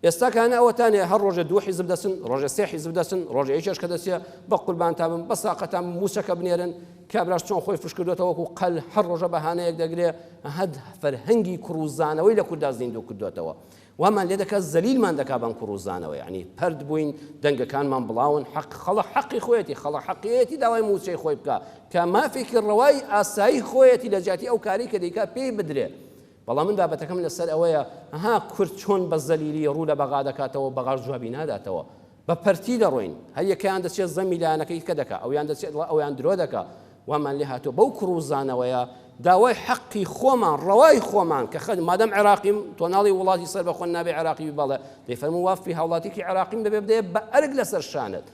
ئێستا کانە ئەوەتانێ هەر ڕۆژە 2 حیزب دەچن ڕۆژە 3 حیزب دەچن ڕۆژە یەکێش کە دەچێ بە قوربانتان بن بە ساقەتان موچەکە بنێرن کابراش چۆن خۆی فشکردوێتەوە وەکو قەل هەر ڕۆژە بەهانەیەک دەگرێ هەد فەرهەنگی کڕوزانەوەی لە کووردا زیندوو کردوێتەوە وامان لێ دەکات زەلیلمان دەکا بەم کڕوزانەوە یعنی پەرد بووین دەنگەکانمان بڵاون خەڵک حەقی خۆیەتی خەڵک حەقیەتی داوای موچەی خۆی بکە کە مافێکی ڕەوای ئاسایی خۆیەتی لە جیاتی ئەو کاری کە دەیکا پێی بدرێ بەڵام من بابەتەکەم لەسەر ئەوەیە ئەها کورد چۆن بە زەلیلی ڕوو لە بەغا دەکاتەوە بەغاش جوابی ناداتەوە بە پەرتی دەڕۆین هەر یەکەیان دەچێت زەمی لایەنەکەی کە دەکا ئەویان دەچێت ئەویان درۆ دەکا وامان لێ هاتووە بەو کڕوزانەوەیە داوای حەقی خۆمان ڕەوای خۆمان کە خەد مادەم عێراقیم تۆ ناڵی وڵاتی سەر بە خۆن نابێ عێراقی بەڵێ دەیفەرموو وافی هاوڵاتیکی عێراقیم دەبێ بدەیە بە ئەرگ لەسەر شانت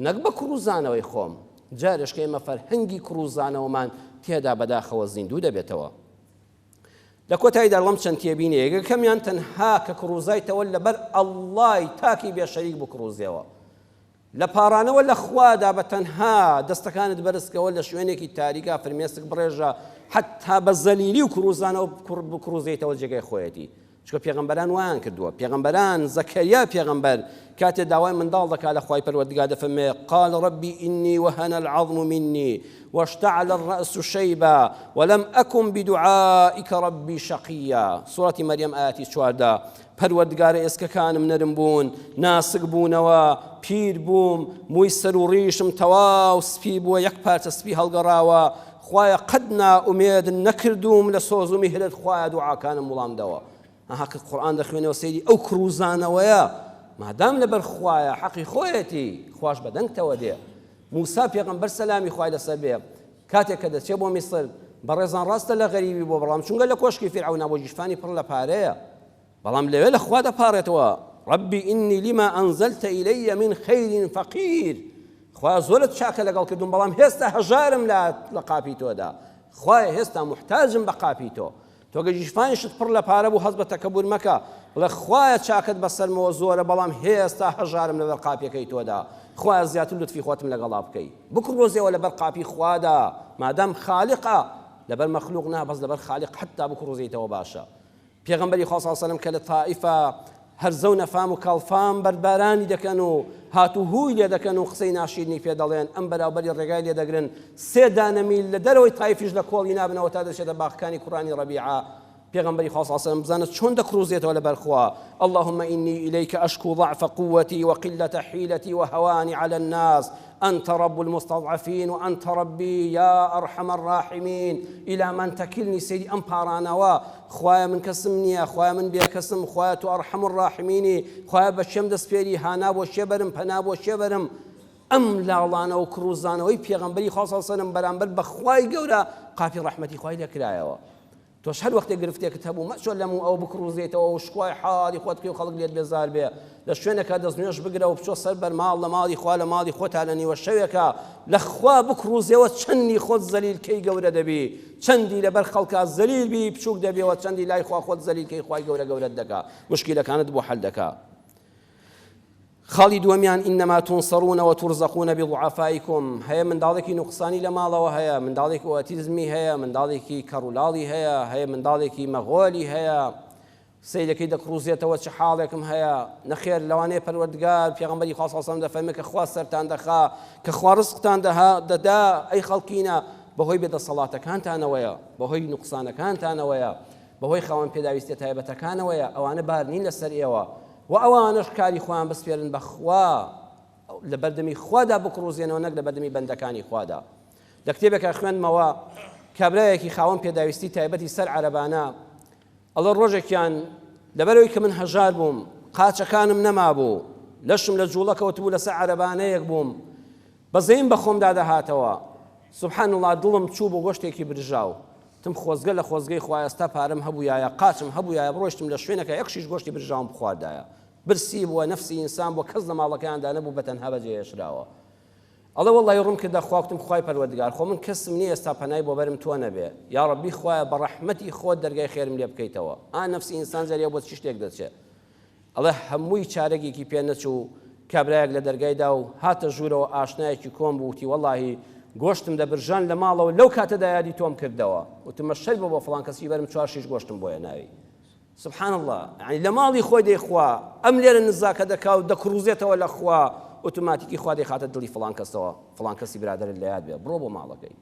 نەک بە کڕوزانەوەی خۆم جارێش کە ئێمە فەرهەنگی کڕوزانەوەمان تێدا بەداخەوە زیندوو دەبێتەوە لە کۆتاییدا لەم چەند تێبینێ یەکەمیان تەنها کە کڕوزایتەوە لەبەر ئەڵڵای تاکی بێشەریک بوو کڕوزیەوە لە پاڕانەوە لە خوادا بە تەنها دەستەکانت بەرزکەوە لە شوێنێکی تاریکا فرمێسک بڕێژە حتا بە زەلیلی و کڕوزانەوە کڕوزیتەوە جێگەی خۆیەتی چکە پێغەمبەران وایان کردووە پێغەمبەران زەکەریا پێغەمبەر کاتێ داوای منداڵ دەکات لە خوای پەروەردگار دەفەرمێ قال ربي إني وهن العظم مني واشتعل الرأس شيبا ولم أكن بدعائك ربي شقيا سورة مريم آياتي 14 پەروەردگارە ئێسکەکانم نەرم بوون ناسک بوونەوە پیر بووم مووی سەر و ڕیشم تەواو سپی بووە یەک پارچە سپی هەڵگەڕاوە خوایە قەت نائومێد نەکردوم لە سۆز و میهرەت خوایە دوعاکانم وڵامدەوە ئەها کە قورئان دەخوێنەوە سەیری ئەو کڕوزانەوەیە مادام لەبەر خوایە حەقی خۆیەتی خوش بەدەنگتەوە دێ موسا پێغەمبەر سەلامی خوای لەسەر بێ کاتێک کە دەچێت بۆ میسر بەڕێزان ڕاستە لە غەریبی بۆ بەڵام چونکە لە کۆشکی فیرعەونا بۆ جیشفانی پڕ لە پارەیە بەڵام لەوێ لە خوا دەپارێتەوە ربي إني لما أنزلت إلي من خير فقير خوا زۆرت چاکە لەگەڵ کردوم بەڵام هێستا هەژارم لە قاپی تۆدا خوایە هێستا محتاجم بە قاپی تۆ تۆگە جیشفانیشت پڕ لە پارە بوو هەست بە تەکەبور مەکە بڵێ خوایە چاکت بەسەرمەوە زۆرە بەڵام هێستا هەژارم لەبەر قاپیەکەی تۆدا خوایە زیاتر لوتفی خۆتم لەگەڵا بکەی بکڕۆزیەوە لەبەر قاپی خوادا مادام خالقە لەبەر مەخلوق نا بەس لەبەر خالق حتا بکڕۆزیتەوە باشە پێغەمبەری خوا صلی الله علیه و سلم کە لە طائفە هەرزە و نەفام و کاڵفام بەربارانی دەکەن و هاتوهوی لێ دەکەن و قسەی ناشیرنی پێ دەڵێن ئەم بەراوبەری ڕێگای لێ دەگرن 3 دانەمیل لە دەرەوەی تایفیش لە کۆڵی نابنەوە تا دەچێتە باخەکانی کوڕانی ڕەبیعە پیغمبری خاص صلی الله علیه و سلم بزانت چۆن دەکروزێتەوە لەبەر خوا اللهم إني إليك أشكو ضعف قوتي وقلة حيلتي وهواني على الناس أنت رب المستضعفين وأنت ربي يا أرحم الراحمين إلى من تكلني سيدي أم بارانوا خوايا من كسمني خوايا من بيا كسم خوايا تو أرحم الراحمين خوايا بشم دسبيري هانا وشبرم پنا وشبرم ئەم لاڵانە و کروزانەوەی پێغەمبەری خوا صلی الله علیه و سلم بەرامبەر بە خوای گەورە قاپی ڕەحمەتی خوای لێکرایەوە تۆش هەر وەختێک گرفتێکت هەبوو مەچۆ لەم ئەو بکروزێتەوە و شکوای حاڵی خۆت بکەی و خەڵک لێت بێزار بێ لە شوێنێکە دەستنوێژ بگرە و بچۆ سەر بەرماڵ لە ماڵی خوا لە ماڵی خۆتا لە نیوە شەوێکە لە خوا بکروزێەوە چەندی خۆت زەلیلکەی گەورە دەبی چەندی لەبەر خەڵکا زەلیل بی بچووک دەبێەوە چەندی لای خوا خۆت زەلیلکەی خوای گەورە گەورەت دەکا مشکیلەکانت بۆ حەل دەکا خاڵی دووەمیان ئینەما تونسەڕون وتورزەقون بضعفائکم هەیە منداڵێکی نوقسانی لە ماڵەوە هەیە منداڵێکی ئۆتیزمی هەیە منداڵێکی کەڕولاڵی هەیە منداڵێکی مەغۆلی هەیە سەیرەکەی دەکروزێتەوە چه حاڵێکم هەیە نەخێر لەوانەیە پەروەردگار پێغەمبەری خوا صلی الله علیه و سلم دەفەرمێت کە خوا سەرتان دەخا کە خوا ڕزقتان دەدا ئەی خەڵکینە بەهۆی بێدەسەڵاتەکانتانەوەیە بەهۆی نوقسانەکانتانەوەیە بەهۆی خاوەن پێداویستیە تایبەتەکانەوەیە ئەوانە بار نین لەسەر ئێوە و ئەوانش کاری خۆیان بسپێرن بە خوا لە بەردەمی خوادا بکڕوزێنەوە نەک لە بەردەمی بەندەکانی خوادا لە کتێبێکە خوێندمەوە کابرایەکی خاوەن پێداویستی تایبەتی سەر عەرەبانە ئەڵێ ڕۆژێکیان لەبەرەوەی کە من هەژار بووم قاچەکانم نەمابوو لەشم لە جوڵەکەوت بوو لەسەر عەرەبانەیەک بووم بەزەیم بە خۆمدا دەهاتەوە سوبحان الله دڵم چوو بۆ گۆشتێکی برژاو تم خۆزگە لە خۆزگەی خوا ئێستا پارەم هەبوویایە قاچم هەبوویایە بڕۆشتم لە شوێنەکە یەکشیش گۆشتی برژاوم بخواردایە برسی بووە نەفسی ئینسان بۆ کەس لە ماڵەکەیاندا نەبوو بەتەنها بەجێهێشراوە ئەڵێ وەڵڵی ڕوون کردە خواوتم خوای پەروەردگار خۆ من کەسم نییە ئێستا پەنای بۆ بەرم تۆ نەبێ یا ڕەبی خوایە بە ڕەحمەتی خۆت دەرگای خێرم لێ بکەیتەوە نەفسی ئینسان جەریە بۆ چی شتێک دەچێت ئەڵێ هەمووی چارەکێکی پێ نەچوو کابرایەک لە دەرگایدا و هاتە ژوورەوە ئاشنایەکی کۆم بووتی وەڵڵاهی گۆشتم دەبرژان لە ماڵەوە لەو کاتەدا یادی تۆم کردەوە وتمە شەی بۆ فڵان کەسی بەرم 4-6 گۆشتم بۆیە ناوی سبحان الله يعني لە ماڵی خۆی دەیخوا ئەم لێرە نزاکە دەکا و دەکروزێتەوە لە خوا ئۆتۆماتیکی خوا دەیخاتە دڵی فڵان کەسەوە فڵان کەسی برادەرت لە یاد بێ بڕۆ بۆ ماڵەکەی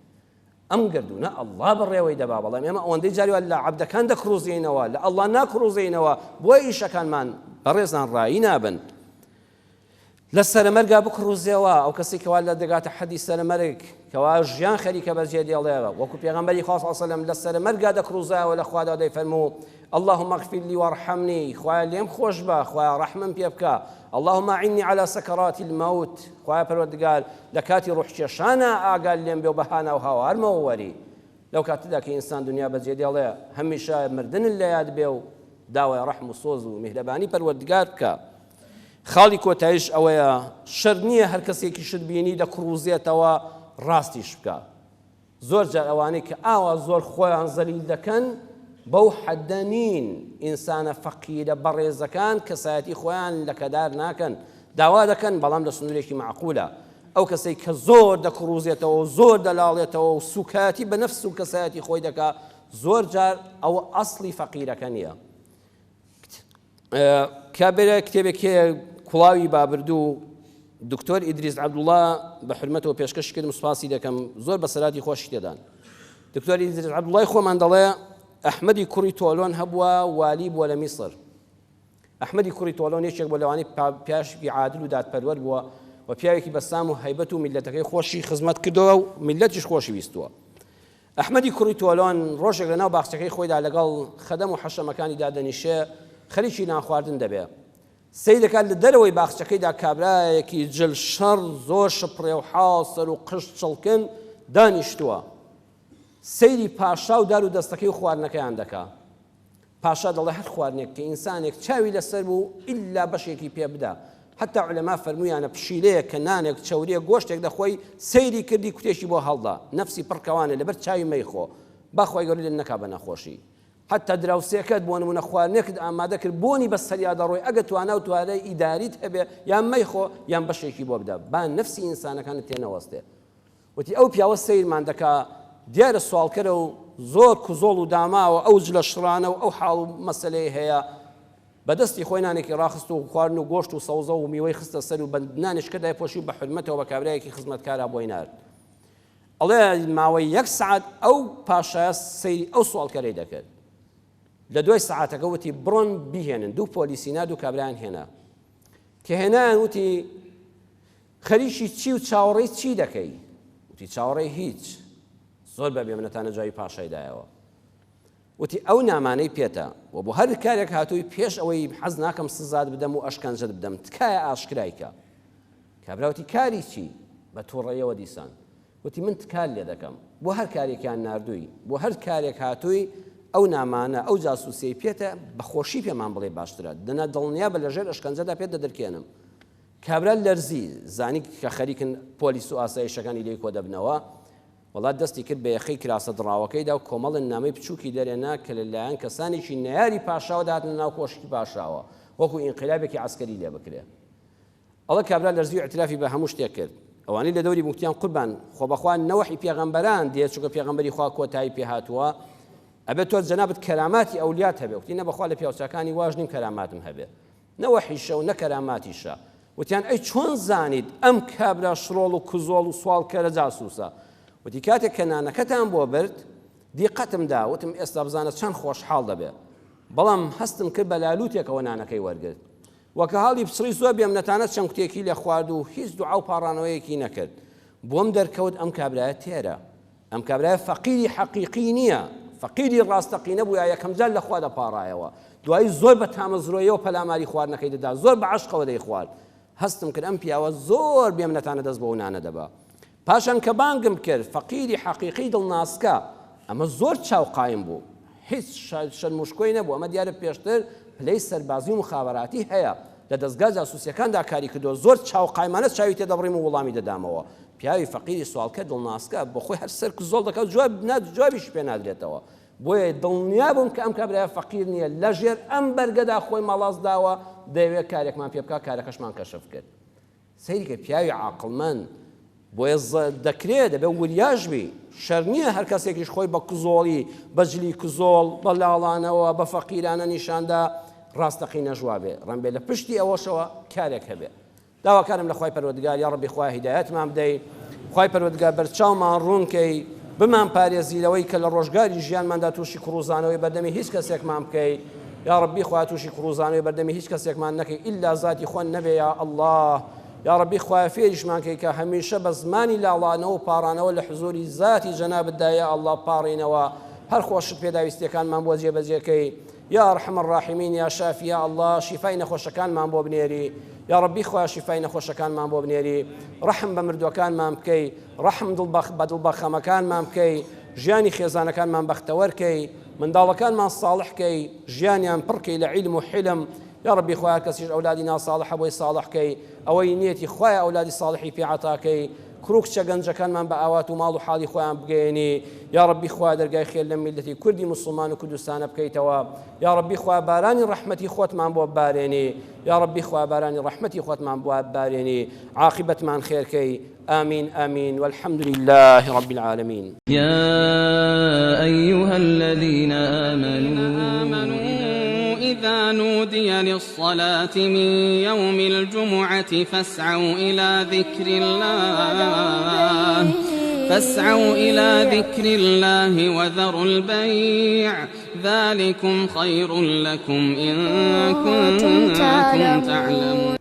ئەم گردونە ئەڵڵا بەڕێوەی دەبا بەڵام ئێمە ئەوەندەی جاریوە لە عەبدەکان دەکروزێنەوە لە ئەڵڵا ناکروزێنەوە بۆی ئیشەکانمان بەڕێزان ڕایی نابن لە سەرمەرگا بکڕوزێەوە ئەو کەسی کەوا لە دەگاتە حەدی سەرمەرگ کەوا ژیان خەریکە بەجێ دێڵێەوە وەکو پێغەمبەری خوا صلی الله علیه و سلم لە سەرمەرگا دەکڕوزایەوە لە خوادا دەیفەرموو اللهم اغفر لي وارحمني خوایە لێم خۆش بە خوایە ڕەحمم پێ بکە اللهم أعني على سكرات الموت خوایە پەروەردگار لە کاتی ڕوحکێشانە ئاگال لێم بێ و بەهانا و هاوارمەوە وەری لەو کاتەدا کە ئینسان دنیا بەجێ دێڵێ هەمیشە مردن لە یاد بێ و داوای ڕەحم و سۆز و میهرەبانی پەروەردگار بکە خاڵی کۆتاییش ئەوەیە شەر نییە هەر کەسێکی شت بینی دەکڕوزێتەوە ڕاستیش بکە زۆر جار ئەوانەی کە ئاوا زۆر خۆیان زەلیل دەکەن بەو حەدە نین ئینسانە فەقیرە بەڕێزەکان کەسایەتی خۆیان لە کەدار ناکەن داوا دەکەن بەڵام لە سنوورێکی معقولە ئەو کەسەی کە زۆر دەکڕوزێتەوە و زۆر دەلاڵێتەوە و سوکاتی بە نەفس و کەسایەتی خۆی دەکا زۆر جار ئەوە ئەسڵی فەقیرەکە نییە کابرا کتێبێکی کوڵاوی بابردوو دکتۆر ئیدریس عەبدوڵڵا بە حورمەتەوە پێشکەش کرد سوپاسی دەکەم زۆر بەسەراتی خۆشی تێدان دکتۆر ئیدریس عەبدوڵڵای خۆمان دەڵێ ئەحمەدی کوڕی تۆلۆن هەبووە والی بووە لە میسر ئەحمەدی کوڕی تۆلۆن یەکێک بۆ لەوانەی پیاشکی عادل و دادپەروەر بووە و پیاوێکی بەسام و هەیبەت و میلەتەکەی خۆشی خزمەت کردەوە و میلەتیش خۆشی ویستووە ئەحمەدی کوڕی تۆلۆن ڕۆژێک لەناو باخچەکەی خۆیدا لەگەڵ خەدەم و حەشەمەکانی دادەنیشێ خەریکی نانخواردن دەبێ سەی دەکات لە دەرەوەی باخچەکەیدا کابرایەکی جل شەڕ زۆر شپڕێ و حاڵسەر و قشت چڵکن دانیشتووە سەیری پاشا و دار و دەستەکەی و خواردنەکەیان دەکا پاشا دەڵێ هەر خواردنێک کە ئینسانێک چاوی لەسەر بوو ئیلا بەشێکی پێ بدە حتا عولەما فەرموویانە پشیلەیە کە نانێک چەوریە گۆشتێک دەخۆی سەیری کردی کوتێشی بۆ هەڵدا نەفسی پڕکەوانە لەبەر چاوی مەیخۆ باخوای گەورە لێ نەکا بە نەخۆشی حتا دراوسێکت بۆ نمونە خواردنێکت ئامادە کرد بۆنی بە سەریا دەڕۆی ئەگە توانە و توانای ئیداریت هەبێ یان مەیخۆ یان بەشێکی بۆ بدە با نەفسی ئینسانەکانت تێنەوەستێ وتی ئەو پیاوە سەیرمان دەکا دیارە سوالکەرە و زۆر کوزۆڵ و داماوە ئەو جلە شڕانە و ئەو حاڵ و مەسەلەی هەیە بەدەستی خۆی نانێکی ڕاخست و خواردن و گۆشت و سەوزە و میوەی خستە سەر و بە نانیش کردای پۆشی بە حرمەتەوە بە کابرایەکی خزمەتکارا بۆی نارد. ئەڵێ ماوەی 1 سعات ئەو پاشایە سەیری ئەو سوالکەرەی دەکرد. لە 2 سعاتەکە وتی بڕۆن بیهێنن، 2 پۆلیسی نا 2 کابرایان هێنا. کە هێنایان وتی خەریکی چی و چاوەڕێی چی دەکەی؟ وتی چاوەڕێی هیچ. زۆر بەبێ منەتانە جوای پاشایدایەوە. وتی ئەو نامانەی پێتە و بۆ هەر کارێک هاتووی پێش ئەوەی حەز ناکەم سزات بدەم و ئەشکەنجەت بدەم تکایە ئاشکرایکە. کابراوتی کاری چی؟ بە تووڕێیەوە دیسان. وتی من تکال لێ دەکەم بۆ هەر کارێکیان ناردووی بۆ هەر کارێک هاتووی ئەو نامانە ئەو جاسووسی پێتە بەخۆشی پێمان بڵێ باشترە دەنا دڵنیا بە لەژێر ئەشکەنجەدا پێت دەدرکێنم. کابرا لەرزی زانی کە خەریکن پۆلیس و ئاسایشەکانی لێی کۆ دەبنەوە وڵات دەستی کرد بە یەخەی کراسە دڕاوەکەیدا و کۆمەڵن نامەی بچووکی دەرێنا کە لەلایەن کەسانێکی نەیاری پاشاوە داهاتنە ناو کۆشکی پاشاوە وەکو ئینقلابێکی عەسکەری لێ بکرێ. ئەڵە کابرا لەرزی و اعترافی بە هەموو شتێک کرد. ئەوانەی لە دەوری موکتیان قوربان خۆ بەخوا نەوەحی پێغەمبەران دێت چونکە پێغەمبەری خوا کۆتایی پێ هاتووە ئەبێت تۆ جەنابەت کەراماتی ئەولیات هەبێ وتی نە بەخوا لە پیاوچاکانی واژ نیم کەراماتم هەبێ نەوەحیشە و نە کەراماتیشە. وتیان ئەی چۆن زانیت ئەم کابرا شڕۆڵ و کوزۆڵ و سوالکەرە جاسووسە؟ وتی کاتێک کە نانەکەتان بۆ برد دیقەتم دا وتم ئێستا بزانە چەند خۆشحاڵ دەبێ بەڵام هەستم کرد بە لالووتێکەوە نانەکەی وەرگرت وەکە هاڵی بچڕی زۆر بێم نەتانە چەند کوتێکی لێ خوارد و هیچ دوعا و پاڕانەوەیەکی نەکرد. بۆم دەرکەوت ئەم کابرایە تێرە، ئەم کابرایە فەقیری حەقیقی نییە، فەقیری ڕاستەقینە بووە یەکەم جار لە خوا دەپاڕایەوە دوایی زۆر بە تامەزرۆیەوە پەلاماری خواردنەکەی دەدا زۆر بە عەشقەوە دەی خوارد. هەستم کرد ئەم پیاوە زۆر بێم نەتانە دەست بە و نانە دەبا. پاشان کە بانگم کرد فەقیری حەقیقی دڵناسکە ئەمە زۆر چاوقایم بوو هیچ شەرموشکۆی نەبوو ئەمە دیارە پێشتر پلەی سەربازی و مخابراتی هەیە لە دەستگا جاسووسیەکاندا کاری کردو زۆر چاوقایمانە چاوی تێدەبڕیم و وەڵامی دەدامەوە. پیاوی فەقیری سوالکە دڵناسکە بۆ خۆی هەر سەر زۆڵ دەکات جوابیش پێ نادرێتەوە. بۆیە دڵنیا بووم کە ئەم کابرایە فەقیر نییە لەژێر ئەم بەرگەدا خۆی مەڵاز داوە دەیەوێت کارێکمان پێ بکات کارەکەشمان کەشف کرد. سەیریکە پیاوی عاقڵمەند بۆیە دەکرێت دەبێت وریاش بی شەر نییە هەر کەسێکیش خۆی بە کزۆڵی بەجلی کزۆڵ بە لاڵانەوە بە فەقیرانە نیشاندا ڕاستەقی نەژوابێ ڕەنبێ لە پشتی ئەوەشەوە کارێک هەبێ. داواکارم لە خوای پەروەردگار یا ڕەبی خوا هیدایەتمان بدەی خوای پەروەردگار بەرچاومان ڕوونکەی بمان پارێزیرەوەی کە لە ڕۆژگاری ژیانماندا تووشی کوڕوزانەوەی بەردەمی هیچ کەسێکمان بکەی یا ڕەبی خوا تووشی کوڕوزانەوەی بەردەمی هیچ کەسێکمان نەکەی ئیلا زاتی خۆن نەبێ یا ئەڵڵاه یا ڕەبی خوای فێریشمان کەی کە هەمیشە بە زمانی لاڵانەوە و پاڕانەوە لە حزوری زاتی جەنابتدا یا ئەڵڵاه پاڕینەوە هەر خۆشت پێداویستیەکانمان بۆ جێبەجێکەی یا ئەرحەم الراحیمین یا شافی یا ئەڵڵاه شیفای نەخۆشەکانمان بۆ بنێری یا ڕەبی خوا شیفای نەخۆشەکانمان بۆ بنێری ڕەحم بە مردووەکانمان بکەی ڕەحم بە دڵبەخەمەکانمان بکەی ژیانی خێزانەکانمان بەختەوەرکەی منداڵەکانمان ساڵحکەی ژیانیان پڕکەی لە عیلم و حلم یا ڕەبی خوا کەسیش ئەولادی ناساڵحە بۆی ساڵحکەی ئەوەی نیەتی خوای ئەولادی ساڵحی پێ عەتاکەی کڕوکچە گەنجەکانمان بە ئاوات و ماڵ و حاڵی خۆیان بگەێنی یا ڕەبی خوا دەرگای خێر لە میلەتی کوردی موسڵمان و کوردستانە بکەیتەوە یا ڕەبی خوا بارانی ڕەحمەتی خۆتمان بۆ بارێنی یا ڕەبی خوا بارانی ڕەحمەتی خۆتمان بۆ بارێنی عاقبەتمان خێرکەی آمين آمين والحمد لله رب العالمين. يا أيها الذين آمنوا إذا نودي للصلاة من يوم الجمعة فاسعوا إلى ذكر الله وذروا البيع ذلكم خير لكم إن كنتم تعلمون.